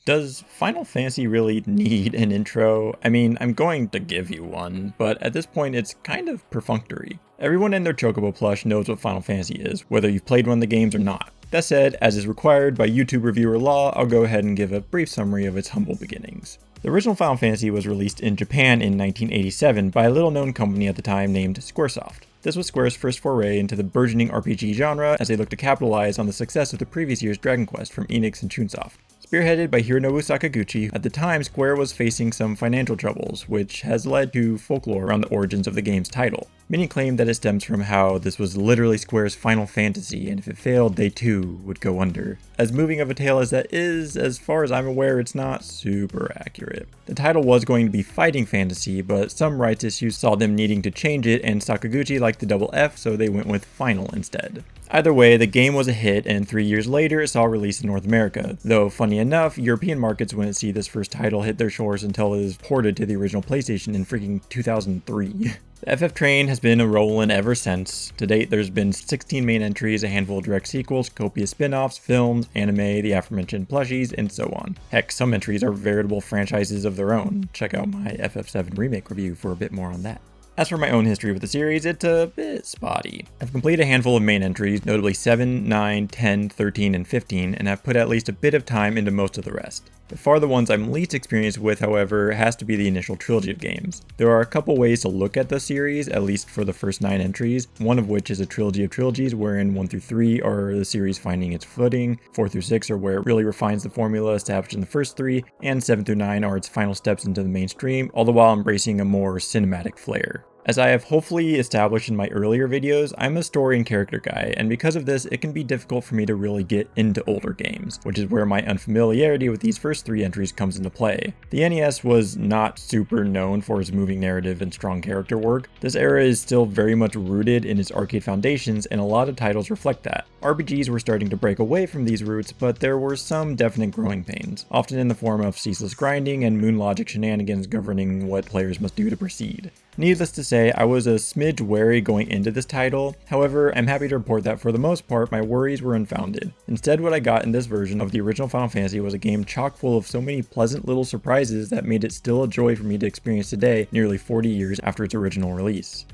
Does Final Fantasy really need an intro? I mean, I'm going to give you one, but at this point it's kind of perfunctory. Everyone and their Chocobo plush knows what Final Fantasy is, whether you've played one of the games or not. That said, as is required by YouTube reviewer law, I'll go ahead and give a brief summary of its humble beginnings. The original Final Fantasy was released in Japan in 1987 by a little-known company at the time named Squaresoft. This was Square's first foray into the burgeoning RPG genre as they looked to capitalize on the success of the previous year's Dragon Quest from Enix and Chunsoft. Spearheaded by Hironobu Sakaguchi, at the time Square was facing some financial troubles, which has led to folklore around the origins of the game's title. Many claim that it stems from how this was literally Square's Final Fantasy, and if it failed, they too would go under. As moving of a tale as that is, as far as I'm aware, it's not super accurate. The title was going to be Fighting Fantasy, but some rights issues saw them needing to change it, and Sakaguchi liked the double F, so they went with Final instead. Either way, the game was a hit, and 3 years later it saw release in North America, though funny enough, European markets wouldn't see this first title hit their shores until it was ported to the original PlayStation in freaking 2003. The FF train has been a-rollin' ever since. To date, there's been 16 main entries, a handful of direct sequels, copious spin-offs, films, anime, the aforementioned plushies, and so on. Heck, some entries are veritable franchises of their own. Check out my FF7 remake review for a bit more on that. As for my own history with the series, it's a bit spotty. I've completed a handful of main entries, notably 7, 9, 10, 13, and 15, and have put at least a bit of time into most of the rest. By far the ones I'm least experienced with, however, has to be the initial trilogy of games. There are a couple ways to look at the series, at least for the first 9 entries, one of which is a trilogy of trilogies wherein 1 through 3 are the series finding its footing, 4 through 6 are where it really refines the formula established in the first 3, and 7 through 9 are its final steps into the mainstream, all the while embracing a more cinematic flair. As I have hopefully established in my earlier videos, I'm a story and character guy, and because of this, it can be difficult for me to really get into older games, which is where my unfamiliarity with these first 3 entries comes into play. The NES was not super known for its moving narrative and strong character work. This era is still very much rooted in its arcade foundations, and a lot of titles reflect that. RPGs were starting to break away from these roots, but there were some definite growing pains, often in the form of ceaseless grinding and moon logic shenanigans governing what players must do to proceed. Needless to say, I was a smidge wary going into this title. However, I'm happy to report that for the most part, my worries were unfounded. Instead, what I got in this version of the original Final Fantasy was a game chock full of so many pleasant little surprises that made it still a joy for me to experience today, nearly 40 years after its original release.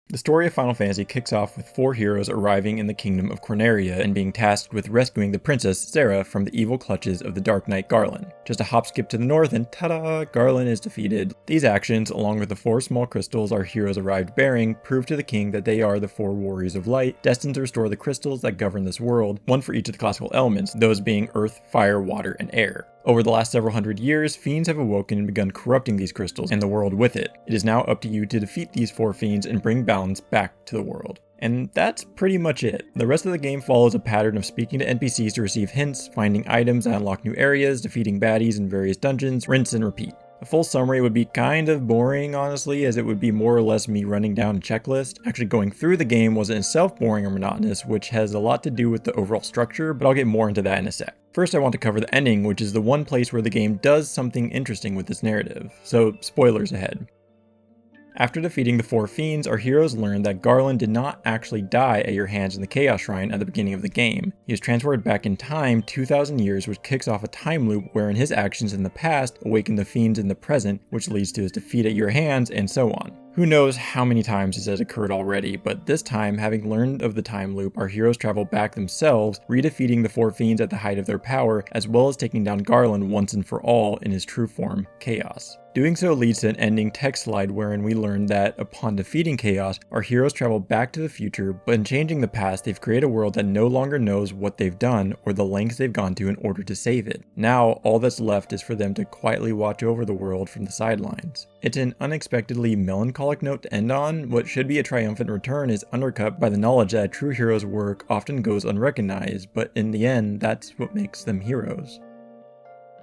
The story of Final Fantasy kicks off with 4 heroes arriving in the kingdom of Corneria and being tasked with rescuing the princess Sarah from the evil clutches of the Dark Knight Garland. Just a hop skip to the north and ta-da, Garland is defeated. These actions, along with the 4 small crystals our heroes arrived bearing, prove to the king that they are the 4 warriors of light, destined to restore the crystals that govern this world, one for each of the classical elements, those being earth, fire, water, and air. Over the last several hundred years, fiends have awoken and begun corrupting these crystals and the world with it. It is now up to you to defeat these 4 fiends and bring balance back to the world. And that's pretty much it. The rest of the game follows a pattern of speaking to NPCs to receive hints, finding items that unlock new areas, defeating baddies in various dungeons, rinse and repeat. A full summary would be kind of boring, honestly, as it would be more or less me running down a checklist. Actually going through the game wasn't itself boring or monotonous, which has a lot to do with the overall structure, but I'll get more into that in a sec. First, I want to cover the ending, which is the one place where the game does something interesting with this narrative. So, spoilers ahead. After defeating the 4 fiends, our heroes learn that Garland did not actually die at your hands in the Chaos Shrine at the beginning of the game. He was transported back in time 2,000 years, which kicks off a time loop wherein his actions in the past awaken the fiends in the present, which leads to his defeat at your hands, and so on. Who knows how many times this has occurred already, but this time, having learned of the time loop, our heroes travel back themselves, redefeating the 4 fiends at the height of their power, as well as taking down Garland once and for all in his true form, Chaos. Doing so leads to an ending text slide wherein we learn that upon defeating Chaos, our heroes travel back to the future, but in changing the past, they've created a world that no longer knows what they've done or the lengths they've gone to in order to save it. Now, all that's left is for them to quietly watch over the world from the sidelines. It's an unexpectedly melancholic note to end on. What should be a triumphant return is undercut by the knowledge that a true hero's work often goes unrecognized, but in the end, that's what makes them heroes.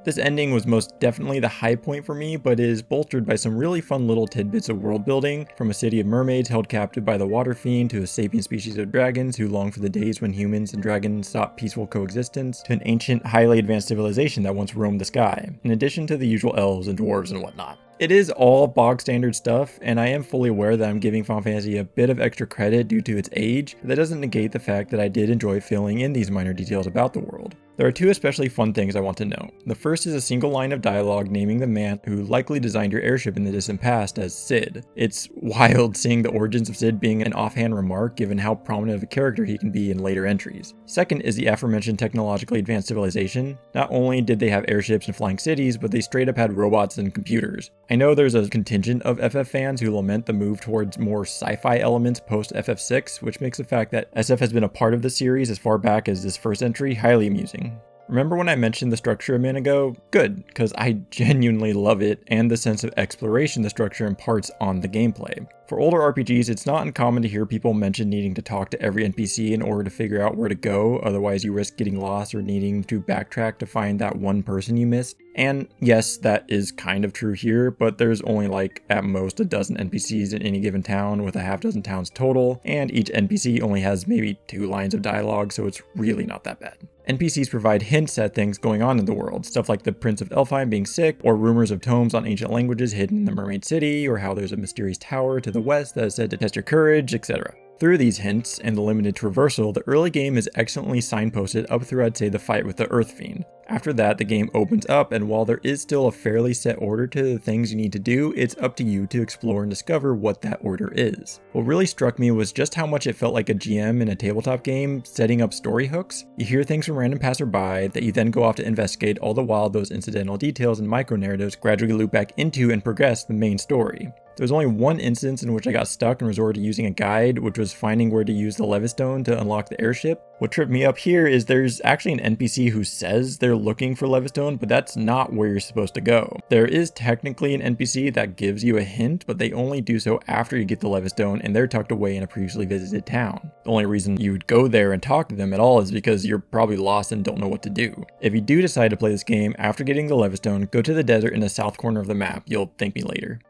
This ending was most definitely the high point for me, but is bolstered by some really fun little tidbits of world building, from a city of mermaids held captive by the water fiend to a sapient species of dragons who long for the days when humans and dragons sought peaceful coexistence, to an ancient, highly advanced civilization that once roamed the sky, in addition to the usual elves and dwarves and whatnot. It is all bog standard stuff, and I am fully aware that I'm giving Final Fantasy a bit of extra credit due to its age, but that doesn't negate the fact that I did enjoy filling in these minor details about the world. There are two especially fun things I want to note. The first is a single line of dialogue naming the man who likely designed your airship in the distant past as Sid. It's wild seeing the origins of Sid being an offhand remark given how prominent of a character he can be in later entries. Second is the aforementioned technologically advanced civilization. Not only did they have airships and flying cities, but they straight up had robots and computers. I know there's a contingent of FF fans who lament the move towards more sci-fi elements post FF6, which makes the fact that SF has been a part of the series as far back as this first entry highly amusing. Remember when I mentioned the structure a minute ago? Good, because I genuinely love it and the sense of exploration the structure imparts on the gameplay. For older RPGs, it's not uncommon to hear people mention needing to talk to every NPC in order to figure out where to go, otherwise you risk getting lost or needing to backtrack to find that one person you missed. And yes, that is kind of true here, but there's only like at most a dozen NPCs in any given town with a half dozen towns total, and each NPC only has maybe 2 lines of dialogue, so it's really not that bad. NPCs provide hints at things going on in the world, stuff like the Prince of Elfheim being sick, or rumors of tomes on ancient languages hidden in the Mermaid City, or how there's a mysterious tower to the west that is said to test your courage, etc. Through these hints and the limited traversal, the early game is excellently signposted up through I'd say the fight with the Earth Fiend. After that, the game opens up, and while there is still a fairly set order to the things you need to do, it's up to you to explore and discover what that order is. What really struck me was just how much it felt like a GM in a tabletop game setting up story hooks. You hear things from random passerby that you then go off to investigate, all the while those incidental details and micro-narratives gradually loop back into and progress the main story. There was only one instance in which I got stuck and resorted to using a guide, which was finding where to use the Levistone to unlock the airship. What tripped me up here is there's actually an NPC who says they're looking for Levistone, but that's not where you're supposed to go. There is technically an NPC that gives you a hint, but they only do so after you get the Levistone and they're tucked away in a previously visited town. The only reason you would go there and talk to them at all is because you're probably lost and don't know what to do. If you do decide to play this game after getting the Levistone, go to the desert in the south corner of the map. You'll thank me later.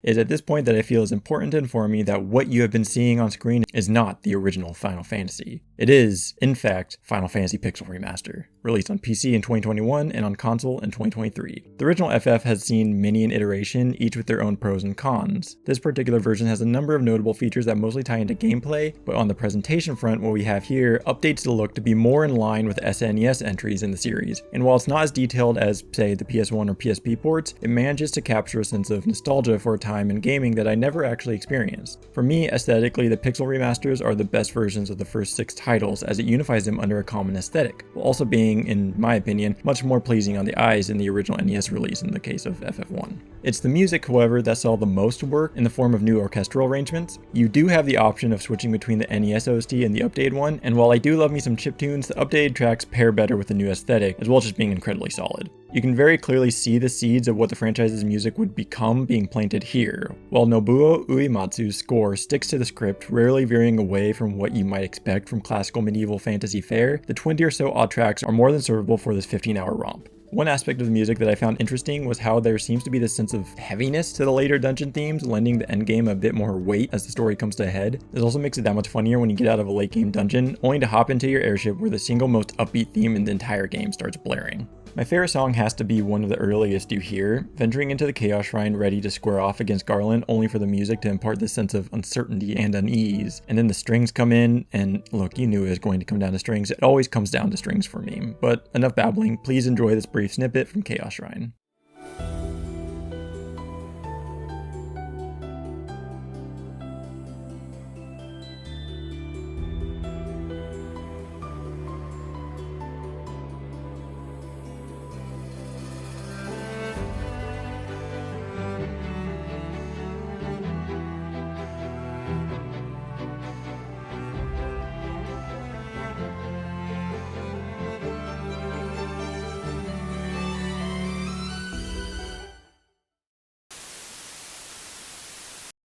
It is at this point that I feel it's important to inform you that what you have been seeing on screen is not the original Final Fantasy. It is, in fact, Final Fantasy Pixel Remaster, released on PC in 2021 and on console in 2023. The original FF has seen many an iteration, each with their own pros and cons. This particular version has a number of notable features that mostly tie into gameplay, but on the presentation front, what we have here updates the look to be more in line with SNES entries in the series. And while it's not as detailed as, say, the PS1 or PSP ports, it manages to capture a sense of nostalgia for a time in gaming that I never actually experienced. For me, aesthetically, the Pixel Remasters are the best versions of the first 6 titles, as it unifies them under a common aesthetic, while also being, in my opinion, much more pleasing on the eyes than the original NES release in the case of FF1. It's the music, however, that saw the most work in the form of new orchestral arrangements. You do have the option of switching between the NES OST and the updated one, and while I do love me some chiptunes, the updated tracks pair better with the new aesthetic, as well as just being incredibly solid. You can very clearly see the seeds of what the franchise's music would become being planted here. While Nobuo Uematsu's score sticks to the script, rarely veering away from what you might expect from classical medieval fantasy fare, the 20 or so odd tracks are more than servable for this 15-hour romp. One aspect of the music that I found interesting was how there seems to be this sense of heaviness to the later dungeon themes, lending the endgame a bit more weight as the story comes to a head. This also makes it that much funnier when you get out of a late game dungeon, only to hop into your airship where the single most upbeat theme in the entire game starts blaring. My favorite song has to be one of the earliest you hear, venturing into the Chaos Shrine ready to square off against Garland, only for the music to impart this sense of uncertainty and unease. And then the strings come in, and look, you knew it was going to come down to strings. It always comes down to strings for me. But enough babbling, please enjoy this brief snippet from Chaos Shrine.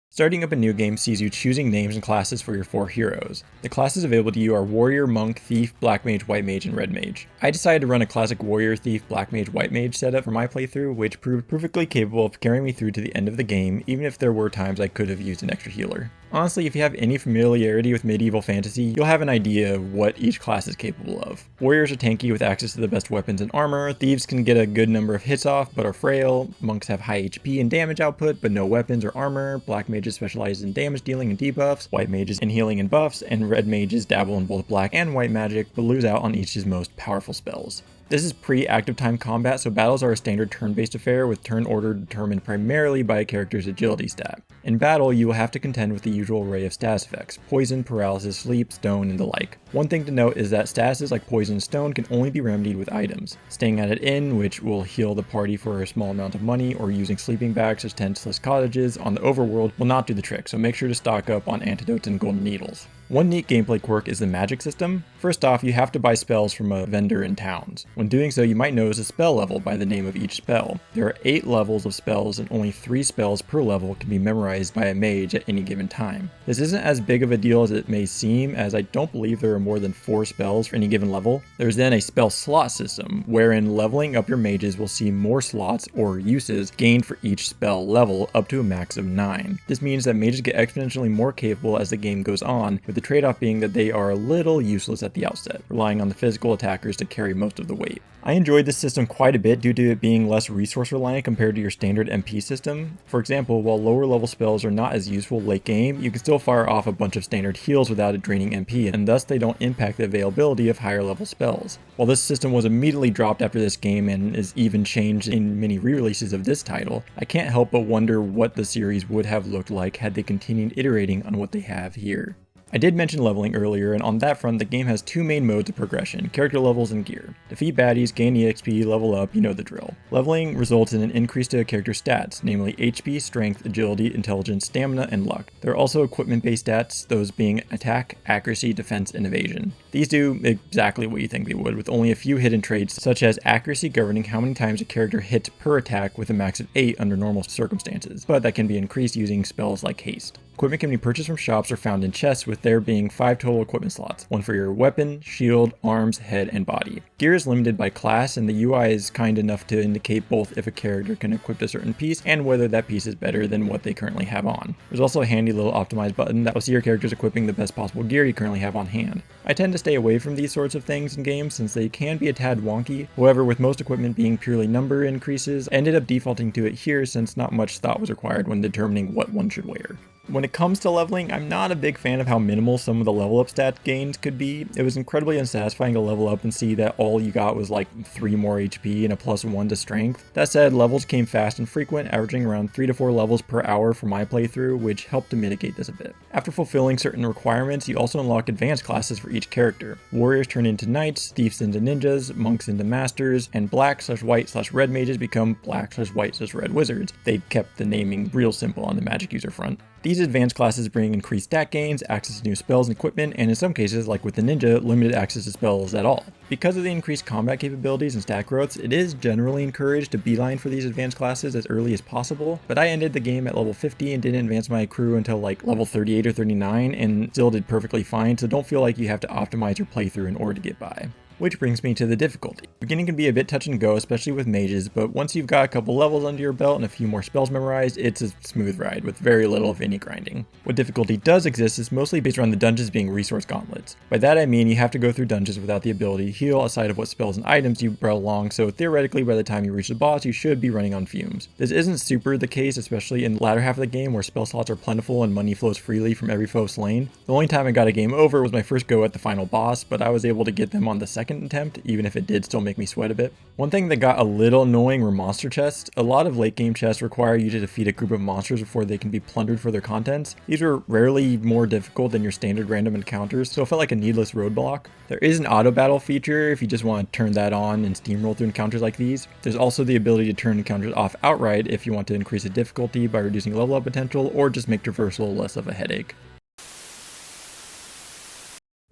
Starting up a new game sees you choosing names and classes for your 4 heroes. The classes available to you are Warrior, Monk, Thief, Black Mage, White Mage, and Red Mage. I decided to run a classic Warrior, Thief, Black Mage, White Mage setup for my playthrough, which proved perfectly capable of carrying me through to the end of the game, even if there were times I could have used an extra healer. Honestly, if you have any familiarity with medieval fantasy, you'll have an idea of what each class is capable of. Warriors are tanky with access to the best weapons and armor, thieves can get a good number of hits off but are frail, monks have high HP and damage output but no weapons or armor, black mages specialize in damage dealing and debuffs, white mages in healing and buffs, and red mages dabble in both black and white magic but lose out on each's most powerful spells. This is pre-active time combat, so battles are a standard turn-based affair with turn order determined primarily by a character's agility stat. In battle, you will have to contend with the usual array of status effects: poison, paralysis, sleep, stone, and the like. One thing to note is that statuses like poison and stone can only be remedied with items. Staying at an inn, which will heal the party for a small amount of money, or using sleeping bags as tentless cottages on the overworld will not do the trick, so make sure to stock up on antidotes and golden needles. One neat gameplay quirk is the magic system. First off, you have to buy spells from a vendor in towns. When doing so, you might notice a spell level by the name of each spell. There are 8 levels of spells and only 3 spells per level can be memorized by a mage at any given time. This isn't as big of a deal as it may seem, as I don't believe there are more than 4 spells for any given level. There's then a spell slot system, wherein leveling up your mages will see more slots or uses gained for each spell level up to a max of 9. This means that mages get exponentially more capable as the game goes on, with the trade-off being that they are a little useless at the outset, relying on the physical attackers to carry most of the weight. I enjoyed this system quite a bit due to it being less resource reliant compared to your standard MP system. For example, while lower level spells are not as useful late game, you can still fire off a bunch of standard heals without a draining MP, and thus they don't impact the availability of higher level spells. While this system was immediately dropped after this game and is even changed in many re-releases of this title, I can't help but wonder what the series would have looked like had they continued iterating on what they have here. I did mention leveling earlier, and on that front the game has 2 main modes of progression: character levels and gear. Defeat baddies, gain EXP, level up, you know the drill. Leveling results in an increase to a character's stats, namely HP, strength, agility, intelligence, stamina, and luck. There are also equipment-based stats, those being attack, accuracy, defense, and evasion. These do exactly what you think they would, with only a few hidden traits, such as accuracy governing how many times a character hits per attack with a max of 8 under normal circumstances, but that can be increased using spells like haste. Equipment can be purchased from shops or found in chests, with there being 5 total equipment slots, one for your weapon, shield, arms, head, and body. Gear is limited by class, and the UI is kind enough to indicate both if a character can equip a certain piece and whether that piece is better than what they currently have on. There's also a handy little optimize button that will see your characters equipping the best possible gear you currently have on hand. I tend to stay away from these sorts of things in games since they can be a tad wonky. However, with most equipment being purely number increases, I ended up defaulting to it here since not much thought was required when determining what one should wear. When it comes to leveling, I'm not a big fan of how minimal some of the level up stat gains could be. It was incredibly unsatisfying to level up and see that all you got was like 3 more HP and a +1 to strength. That said, levels came fast and frequent, averaging around 3 to 4 levels per hour for my playthrough, which helped to mitigate this a bit. After fulfilling certain requirements, you also unlock advanced classes for each character. Warriors turn into knights, thieves into ninjas, monks into masters, and black/white/red mages become black/white/red wizards. They kept the naming real simple on the magic user front. These advanced classes bring increased stat gains, access to new spells and equipment, and in some cases, like with the ninja, limited access to spells at all. Because of the increased combat capabilities and stat growths, it is generally encouraged to beeline for these advanced classes as early as possible, but I ended the game at level 50 and didn't advance my crew until like level 38 or 39 and still did perfectly fine, so don't feel like you have to optimize your playthrough in order to get by. Which brings me to the difficulty. Beginning can be a bit touch and go, especially with mages, but once you've got a couple levels under your belt and a few more spells memorized, it's a smooth ride with very little of any grinding. What difficulty does exist is mostly based around the dungeons being resource gauntlets. By that I mean you have to go through dungeons without the ability to heal aside of what spells and items you brought along, so theoretically by the time you reach the boss you should be running on fumes. This isn't super the case, especially in the latter half of the game where spell slots are plentiful and money flows freely from every foe slain. The only time I got a game over was my first go at the final boss, but I was able to get them on the second attempt, even if it did still make me sweat a bit. One thing that got a little annoying were monster chests. A lot of late game chests require you to defeat a group of monsters before they can be plundered for their contents. These were rarely more difficult than your standard random encounters, so it felt like a needless roadblock. There is an auto battle feature if you just want to turn that on and steamroll through encounters like these. There's also the ability to turn encounters off outright if you want to increase the difficulty by reducing level up potential or just make traversal less of a headache.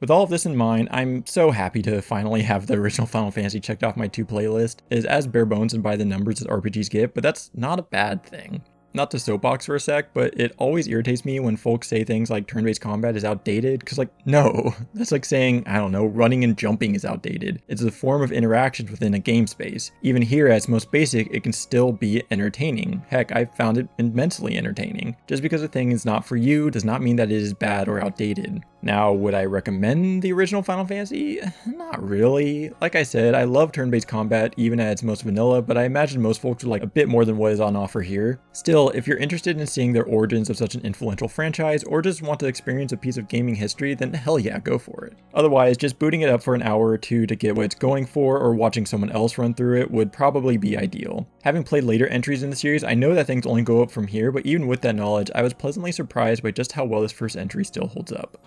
With all of this in mind, I'm so happy to finally have the original Final Fantasy checked off my to playlist. It is as bare bones and by the numbers as RPGs get, but that's not a bad thing. not to soapbox for a sec, but it always irritates me when folks say things like turn-based combat is outdated, because like, no, that's like saying, I don't know, running and jumping is outdated. It's a form of interactions within a game space. Even here, at its most basic, it can still be entertaining. Heck, I found it immensely entertaining. Just because a thing is not for you does not mean that it is bad or outdated. Now, would I recommend the original Final Fantasy? Not really. Like I said, I love turn-based combat even at its most vanilla, but I imagine most folks would like a bit more than what is on offer here. Still, if you're interested in seeing their origins of such an influential franchise, or just want to experience a piece of gaming history, then hell yeah, go for it. Otherwise, just booting it up for an hour or two to get what it's going for, or watching someone else run through it would probably be ideal. Having played later entries in the series, I know that things only go up from here, but even with that knowledge, I was pleasantly surprised by just how well this first entry still holds up.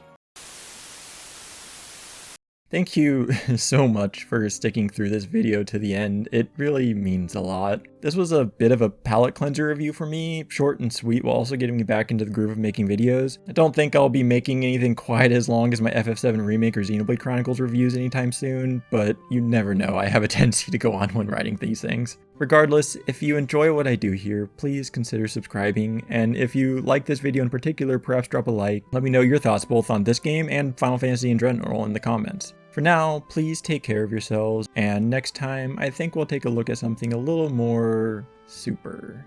Thank you so much for sticking through this video to the end. It really means a lot. This was a bit of a palate cleanser review for me, short and sweet while also getting me back into the groove of making videos. I don't think I'll be making anything quite as long as my FF7 Remake or Xenoblade Chronicles reviews anytime soon, but you never know, I have a tendency to go on when writing these things. Regardless, if you enjoy what I do here, please consider subscribing, and if you like this video in particular, perhaps drop a like. Let me know your thoughts both on this game and Final Fantasy in general in the comments. For now, please take care of yourselves, and next time I think we'll take a look at something a little more super.